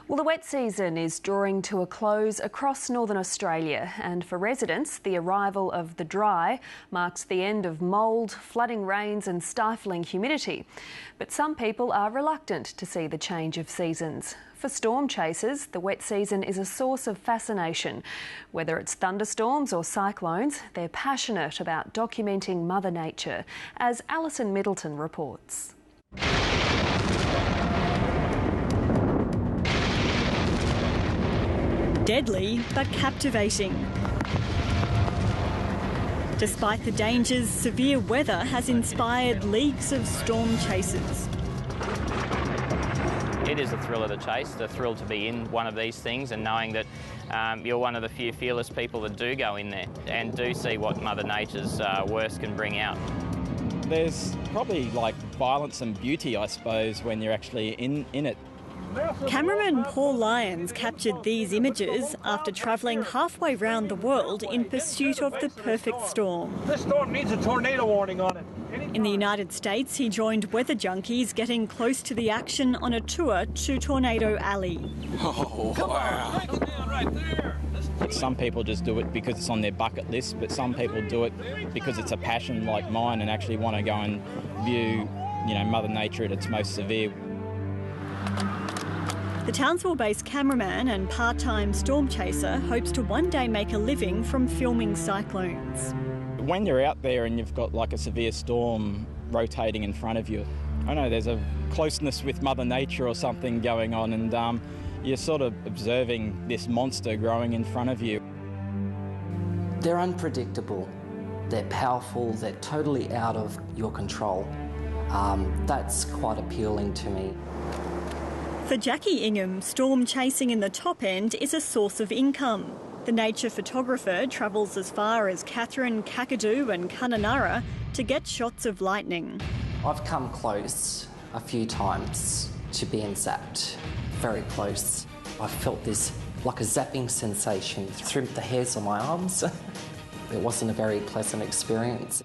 Well, the wet season is drawing to a close across northern Australia, and for residents, the arrival of the dry marks the end of mould, flooding rains and stifling humidity. But some people are reluctant to see the change of seasons. For storm chasers, the wet season is a source of fascination. Whether it's thunderstorms or cyclones, they're passionate about documenting Mother Nature, as Alison Middleton reports. Deadly but captivating. Despite the dangers, severe weather has inspired leagues of storm chasers. It is a thrill of the chase, the thrill to be in one of these things and knowing that you're one of the few fearless people that do go in there and do see what Mother Nature's worst can bring out. There's probably like violence and beauty, I suppose, when you're actually in it. Cameraman Paul Lyons captured these images after travelling halfway round the world in pursuit of the perfect storm. This storm needs a tornado warning on it. In the United States, he joined weather junkies getting close to the action on a tour to Tornado Alley. Oh, wow. Come down right there. Some people just do it because it's on their bucket list, but some people do it because it's a passion like mine and actually want to go and view, Mother Nature at its most severe. The Townsville-based cameraman and part-time storm chaser hopes to one day make a living from filming cyclones. When you're out there and you've got like a severe storm rotating in front of you, I know there's a closeness with Mother Nature or something going on, and you're sort of observing this monster growing in front of you. They're unpredictable, they're powerful, they're totally out of your control. That's quite appealing to me. For JACCI INGHAM, storm chasing in the top end is a source of income. The nature photographer travels as far as Katherine, Kakadu and Kununurra to get shots of lightning. I've come close a few times to being zapped, very close. I felt this like a zapping sensation through the hairs on my arms. It wasn't a very pleasant experience.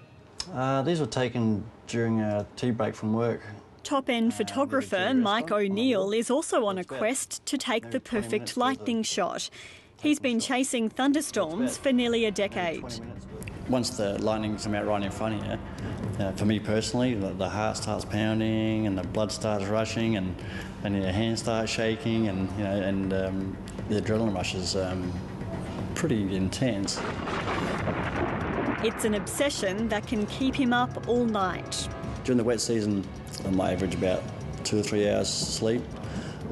These were taken during a tea break from work. Top-end photographer Mike O'Neill is also on a quest to take the perfect lightning shot. He's been chasing thunderstorms for nearly a decade. Once the lightning comes out right in front of you, for me personally, the heart starts pounding and the blood starts rushing and your hands start shaking and the adrenaline rush is pretty intense. It's an obsession that can keep him up all night. During the wet season, I might average about 2 or 3 hours sleep.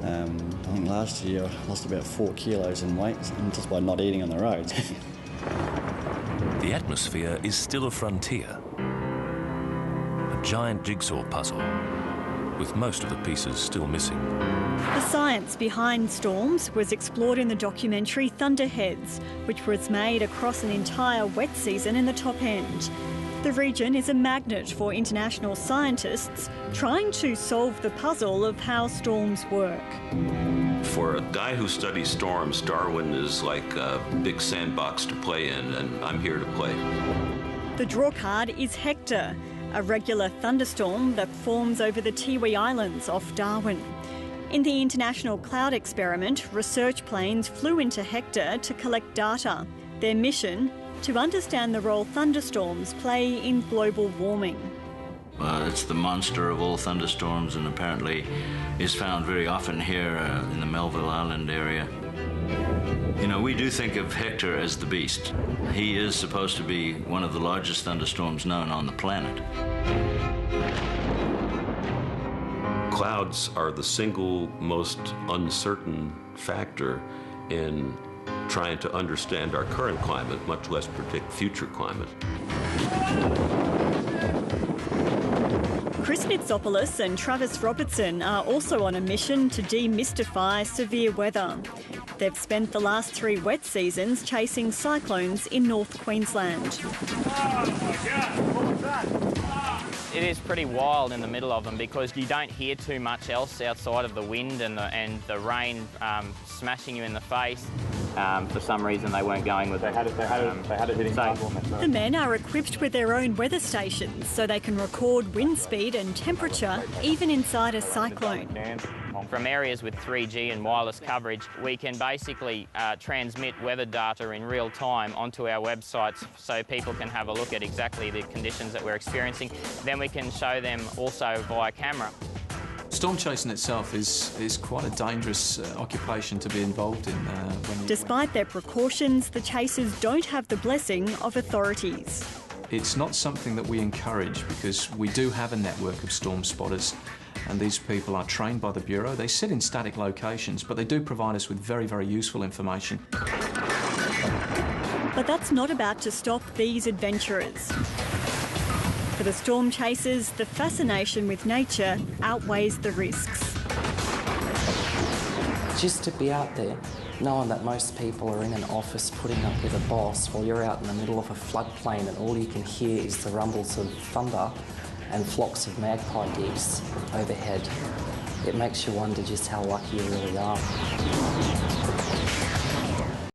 I think last year I lost about 4 kilos in weight just by not eating on the roads. The atmosphere is still a frontier. A giant jigsaw puzzle, with most of the pieces still missing. The science behind storms was explored in the documentary Thunderheads, which was made across an entire wet season in the top end. The region is a magnet for international scientists trying to solve the puzzle of how storms work. For a guy who studies storms, Darwin is like a big sandbox to play in, and I'm here to play. The draw card is Hector, a regular thunderstorm that forms over the Tiwi Islands off Darwin. In the International Cloud Experiment, research planes flew into Hector to collect data. Their mission? To understand the role thunderstorms play in global warming. It's the monster of all thunderstorms and apparently is found very often here in the Melville Island area. We do think of Hector as the beast. He is supposed to be one of the largest thunderstorms known on the planet. Clouds are the single most uncertain factor in trying to understand our current climate, much less predict future climate. Chris Nitsopoulos and Travis Robertson are also on a mission to demystify severe weather. They've spent the last 3 wet seasons chasing cyclones in North Queensland. Oh my God, what was that? It is pretty wild in the middle of them because you don't hear too much else outside of the wind and the rain smashing you in the face. For some reason they weren't going with it. They had it hitting The men are equipped with their own weather stations so they can record wind speed and temperature even inside a cyclone. From areas with 3G and wireless coverage, we can basically transmit weather data in real time onto our websites so people can have a look at exactly the conditions that we're experiencing. Then we can show them also via camera. Storm chasing itself is quite a dangerous occupation to be involved in. Despite their precautions, the chasers don't have the blessing of authorities. It's not something that we encourage because we do have a network of storm spotters, and these people are trained by the Bureau. They sit in static locations, but they do provide us with very, very useful information. But that's not about to stop these adventurers. For the storm chasers, the fascination with nature outweighs the risks. Just to be out there, knowing that most people are in an office putting up with a boss while you're out in the middle of a floodplain and all you can hear is the rumbles of thunder and flocks of magpie geese overhead, it makes you wonder just how lucky you really are.